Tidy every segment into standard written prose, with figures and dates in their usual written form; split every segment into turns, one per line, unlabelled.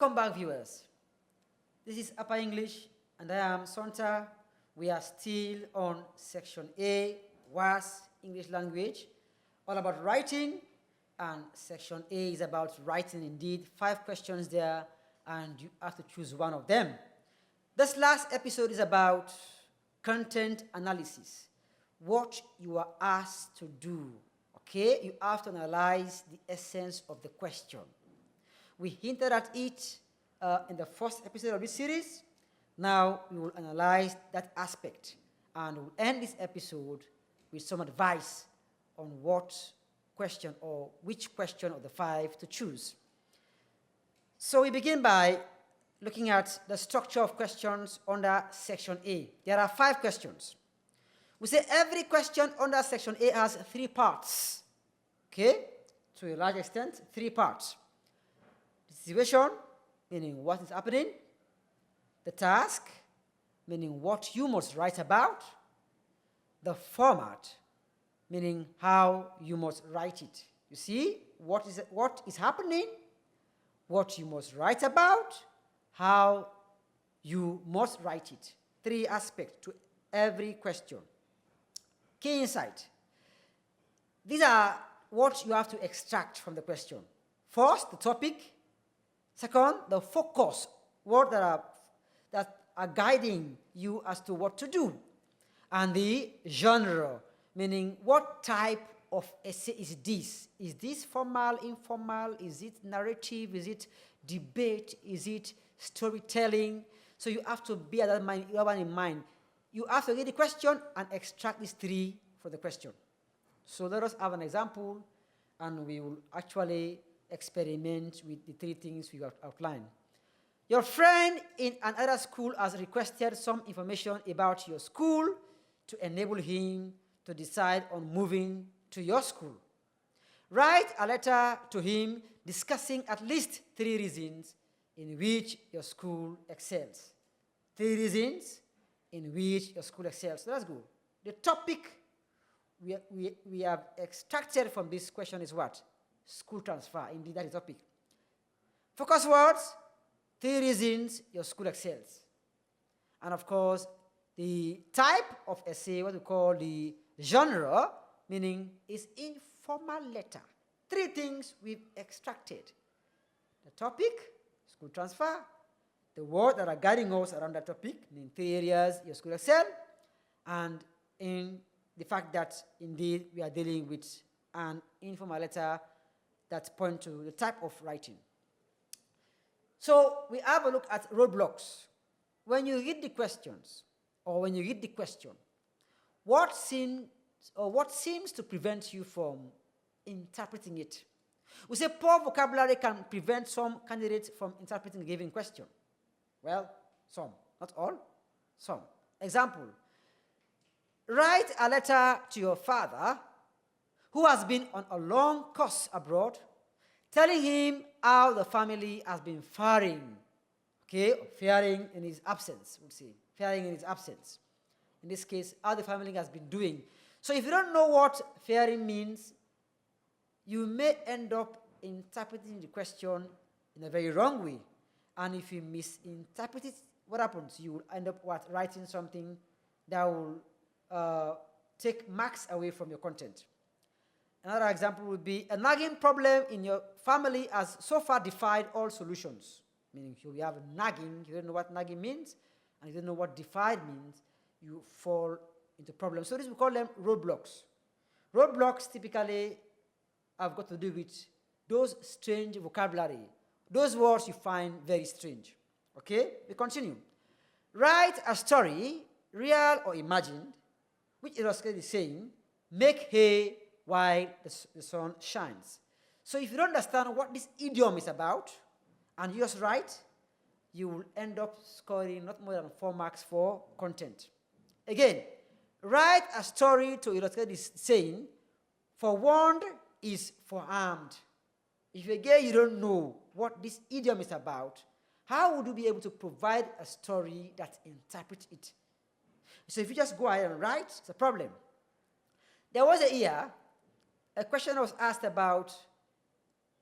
Welcome back, viewers. This is Upper English, and I am Sonta. We are still on Section A, was English language, all about writing, and Section A is about writing indeed. 5 questions there, and you have to choose one of them. This last episode is about content analysis, what you are asked to do, okay? You have to analyze the essence of the question. We hinted at it in the first episode of this series. Now we will analyze that aspect, and we'll end this episode with some advice on what question or which question of the 5 to choose. So we begin by looking at the structure of questions under Section A. There are 5 questions. We say every question under Section A has 3 parts, okay? To a large extent, 3 parts. The situation, meaning what is happening. The task, meaning what you must write about. The format, meaning how you must write it. You see, what is happening, what you must write about, how you must write it. 3 aspects to every question. Key insight. These are what you have to extract from the question. First, the topic. Second, the focus, words that are guiding you as to what to do. And the genre, meaning what type of essay is this? Is this formal, informal? Is it narrative? Is it debate? Is it storytelling? So you have to bear that in mind. You have to read the question and extract these 3 from the question. So let us have an example, and we will actually experiment with the 3 things we have outlined. Your friend in another school has requested some information about your school to enable him to decide on moving to your school. Write a letter to him discussing at least 3 reasons in which your school excels. 3 reasons in which your school excels. So let's go. The topic we have extracted from this question is what? School transfer. Indeed, that is the topic. Focus words, 3 reasons your school excels. And of course, the type of essay, what we call the genre, meaning is informal letter. 3 things we've extracted. The topic, school transfer, the words that are guiding us around that topic, in 3 areas your school excel, and in the fact that indeed we are dealing with an informal letter that point to the type of writing. So we have a look at roadblocks. When you read the questions, or when you read the question, what seems to prevent you from interpreting it? We say poor vocabulary can prevent some candidates from interpreting the given question. Well, some, not all, some. Example, write a letter to your father who has been on a long course abroad, telling him how the family has been faring, okay, faring in his absence, we'll say, faring in his absence. In this case, how the family has been doing. So if you don't know what faring means, you may end up interpreting the question in a very wrong way. And if you misinterpret it, what happens? You will end up writing something that will take marks away from your content. Another example would be a nagging problem in your family has so far defied all solutions. Meaning, if you have nagging, you don't know what nagging means, and you don't know what defied means, you fall into problems. So this we call them roadblocks. Roadblocks typically have got to do with those strange vocabulary, those words you find very strange. Okay, we continue. Write a story, real or imagined, which illustrates the saying, make hay while the sun shines. So if you don't understand what this idiom is about, and you just write, you will end up scoring not more than 4 marks for content. Again, write a story to illustrate this saying, forewarned is forearmed. If again you don't know what this idiom is about, how would you be able to provide a story that interprets it? So if you just go ahead and write, it's a problem. There was a year, a question was asked about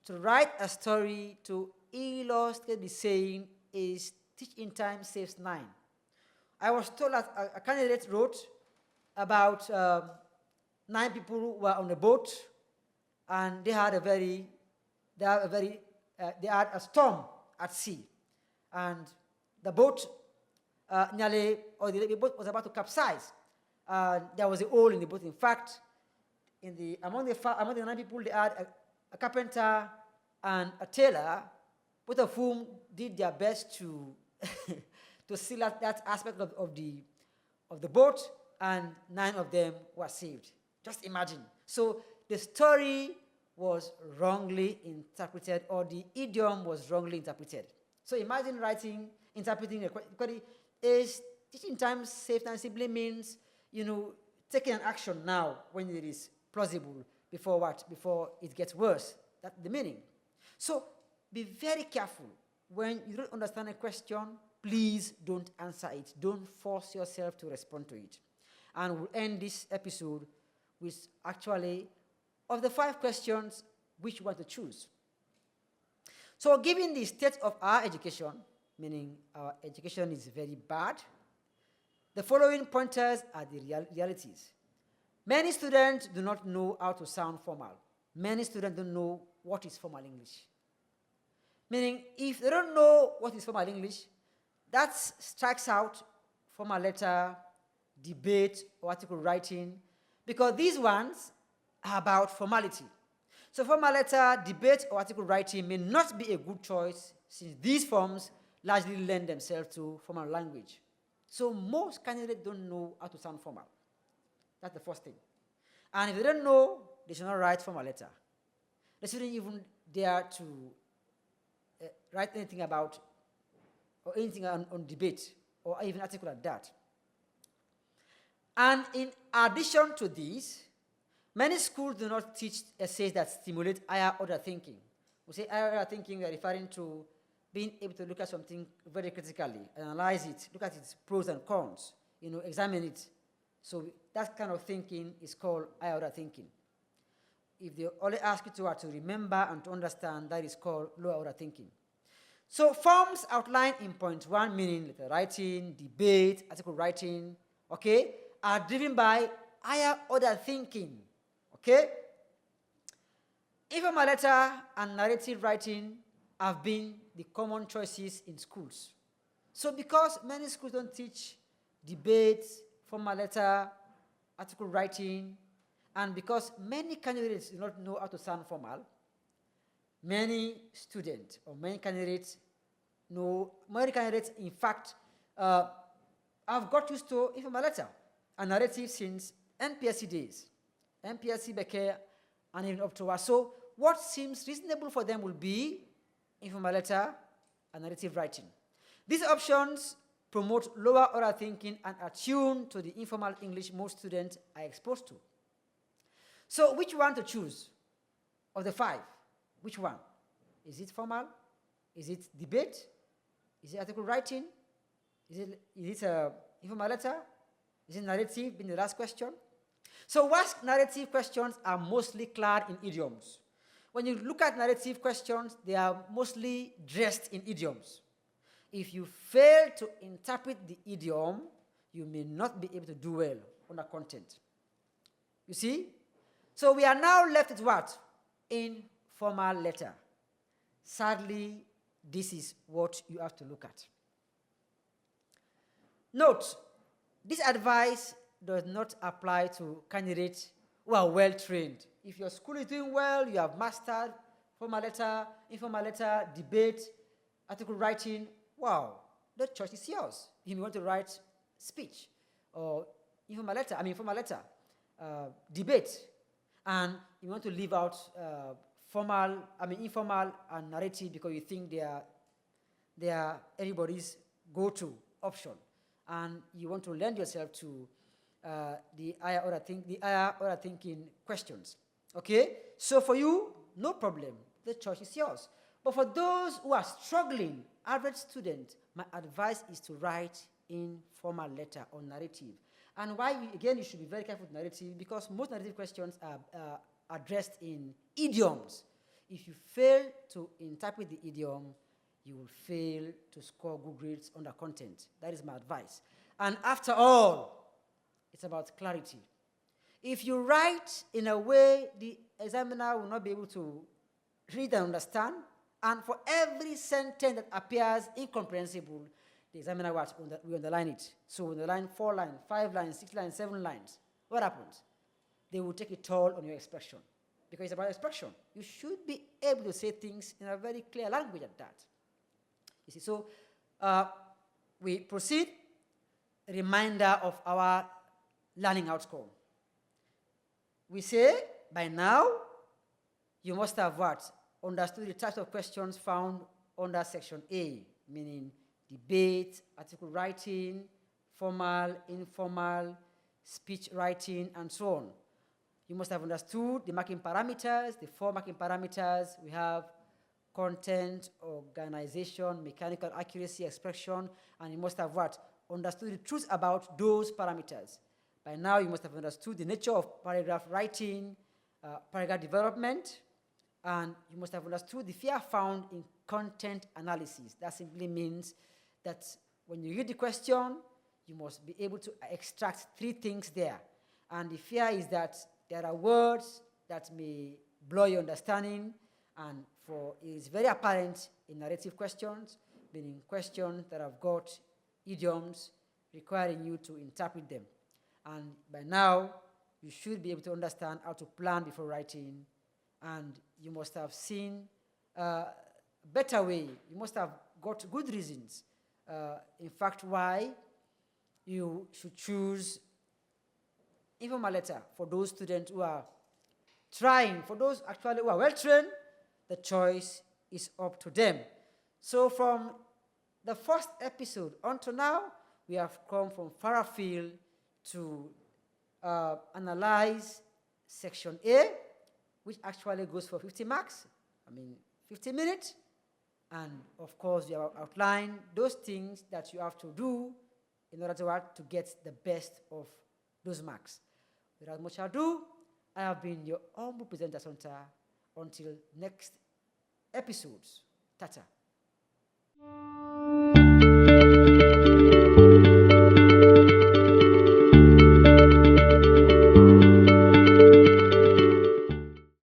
to write a story to illustrate the saying is teaching time saves 9. I was told that a candidate wrote about 9 people who were on a boat, and they had a storm at sea, and the boat the boat was about to capsize. There was a hole in the boat. In fact, among the 9 people, they had a carpenter and a tailor, both of whom did their best to to seal that aspect of the boat, and 9 of them were saved. Just imagine. So the story was wrongly interpreted, or the idiom was wrongly interpreted. So imagine interpreting a question. Is teaching time safe time simply means, taking an action now when it is plausible before what? Before it gets worse. That's the meaning. So be very careful. When you don't understand a question, please don't answer it. Don't force yourself to respond to it. And we'll end this episode with actually, of the 5 questions, which one to choose. So given the state of our education, meaning our education is very bad, the following pointers are the realities. Many students do not know how to sound formal. Many students don't know what is formal English. Meaning, if they don't know what is formal English, that strikes out formal letter, debate, or article writing, because these ones are about formality. So formal letter, debate, or article writing may not be a good choice, since these forms largely lend themselves to formal language. So most candidates don't know how to sound formal. That's the first thing. And if they don't know, they should not write formal letter. They shouldn't even dare to write anything about, or anything on debate, or even article like that. And in addition to this, many schools do not teach essays that stimulate higher order thinking. We say higher order thinking, we are referring to being able to look at something very critically, analyze it, look at its pros and cons, examine it. So that kind of thinking is called higher order thinking. If they only ask you to remember and to understand, that is called lower order thinking. So forms outlined in point 1, meaning letter writing, debate, article writing, okay, are driven by higher order thinking, okay? Informal letter and narrative writing have been the common choices in schools. So because many schools don't teach debate, formal letter, article writing, and because many candidates do not know how to sound formal, many students or many candidates in fact have got used to informal letter and narrative since NPSC days, NPSC, Becker, and even up to us. So what seems reasonable for them will be informal letter and narrative writing. These options promote lower order thinking and are tuned to the informal English most students are exposed to. So which one to choose of the 5? Which one? Is it formal? Is it debate? Is it article writing? Is it informal letter? Is it narrative, being the last question? So WASC narrative questions are mostly clad in idioms. When you look at narrative questions, they are mostly dressed in idioms. If you fail to interpret the idiom, you may not be able to do well on the content. You see? So we are now left with what? Informal letter. Sadly, this is what you have to look at. Note, this advice does not apply to candidates who are well trained. If your school is doing well, you have mastered formal letter, informal letter, debate, article writing, wow, the choice is yours. If you want to write speech or informal letter, debate, and you want to leave out informal and narrative because you think they are everybody's go-to option, and you want to lend yourself to the higher order thinking questions. Okay, so for you, no problem. The choice is yours. But for those who are struggling, average students, my advice is to write informal letter or narrative. And why, again, you should be very careful with narrative, because most narrative questions are addressed in idioms. If you fail to interpret the idiom, you will fail to score good grades on the content. That is my advice. And after all, it's about clarity. If you write in a way the examiner will not be able to read and understand, and for every sentence that appears incomprehensible, the examiner will underline it. So we underline 4 lines, 5 lines, 6 lines, 7 lines. What happens? They will take a toll on your expression, because it's about expression. You should be able to say things in a very clear language at that. You see, so we proceed. A reminder of our learning outcome. We say, by now, you must have what? Understood the types of questions found under section A, meaning debate, article writing, formal, informal, speech writing, and so on. You must have understood the marking parameters, the 4 marking parameters. We have content, organization, mechanical accuracy, expression, and you must have what? Understood the truth about those parameters. By now, you must have understood the nature of paragraph writing, paragraph development, and you must have understood the fear found in content analysis. That simply means that when you read the question, you must be able to extract 3 things there. And the fear is that there are words that may blow your understanding, and it is very apparent in narrative questions, meaning questions that have got idioms requiring you to interpret them. And by now, you should be able to understand how to plan before writing, and you must have seen a better way. You must have got good reasons, in fact, why you should choose informal letter for those students who are trying. For those actually who are well-trained, the choice is up to them. So from the first episode until now, we have come from far afield to analyze section A, which actually goes for 50 marks, 50 minutes. And of course, we have outlined those things that you have to do in order to get the best of those marks. Without much ado, I have been your humble presenter, Sonta. Until next episodes, Tata.